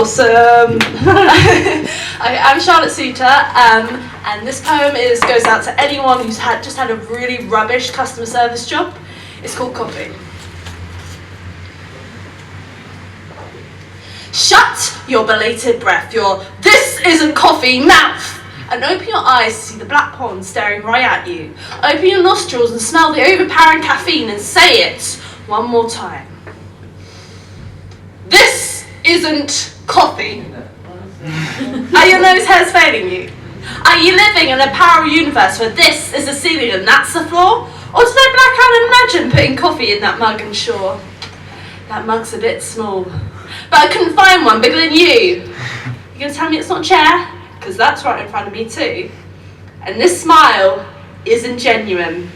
Awesome. I'm Charlotte Souter, and this poem goes out to anyone who's just had a really rubbish customer service job. It's called Coffee. Shut your belated breath, your "this isn't coffee" mouth, and open your eyes to see the black pond staring right at you. Open your nostrils and smell the overpowering caffeine and say it one more time. This isn't coffee. Are your nose hairs failing you? Are you living in a parallel universe where this is the ceiling and that's the floor? Or did I black out and imagine putting coffee in that mug and sure? That mug's a bit small, but I couldn't find one bigger than you. You gonna tell me it's not a chair? Because that's right in front of me too. And this smile isn't genuine.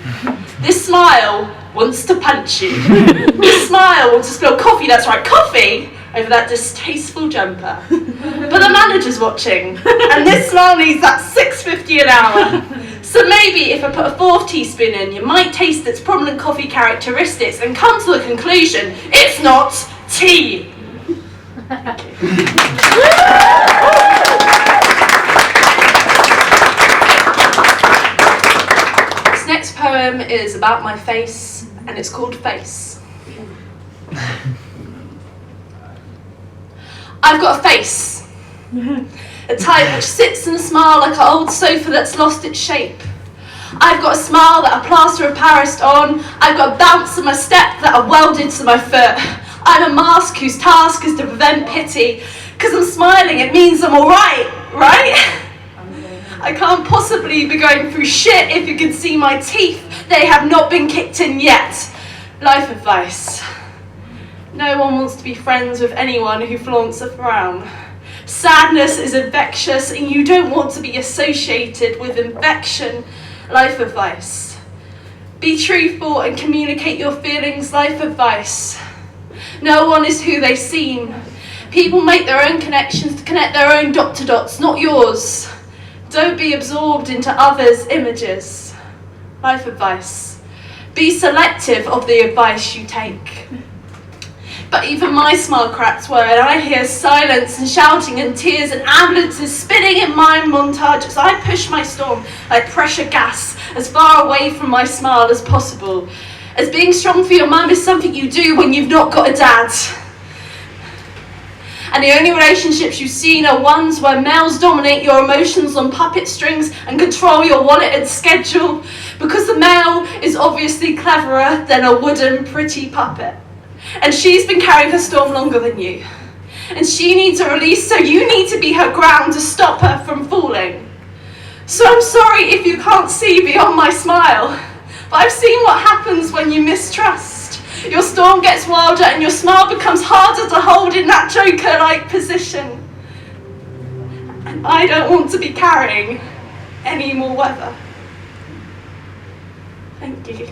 This smile wants to punch you. This smile wants to spill coffee, that's right, coffee, over that distasteful jumper. But the manager's watching, and this smile needs that $6.50 an hour. So maybe if I put a fourth teaspoon in, you might taste its prominent coffee characteristics and come to the conclusion it's not tea. This next poem is about my face, and it's called Face. I've got a face, a type which sits and smiles like an old sofa that's lost its shape. I've got a smile that a plaster of Paris on. I've got a bounce in my step that I welded to my foot. I'm a mask whose task is to prevent pity. Because I'm smiling, it means I'm alright, right? I can't possibly be going through shit if you can see my teeth. They have not been kicked in yet. Life advice. No one wants to be friends with anyone who flaunts a frown. Sadness is infectious and you don't want to be associated with infection. Life advice. Be truthful and communicate your feelings. Life advice. No one is who they seem. People make their own connections to connect their own dot to dots, not yours. Don't be absorbed into others' images. Life advice. Be selective of the advice you take. But even my smile cracks when I hear silence and shouting and tears and ambulances spinning in mind montage as I push my storm like pressure gas as far away from my smile as possible. As being strong for your mum is something you do when you've not got a dad. And the only relationships you've seen are ones where males dominate your emotions on puppet strings and control your wallet and schedule, because the male is obviously cleverer than a wooden pretty puppet. And she's been carrying her storm longer than you. And she needs a release, so you need to be her ground to stop her from falling. So I'm sorry if you can't see beyond my smile, but I've seen what happens when you mistrust. Your storm gets wilder and your smile becomes harder to hold in that Joker-like position. And I don't want to be carrying any more weather. Thank you.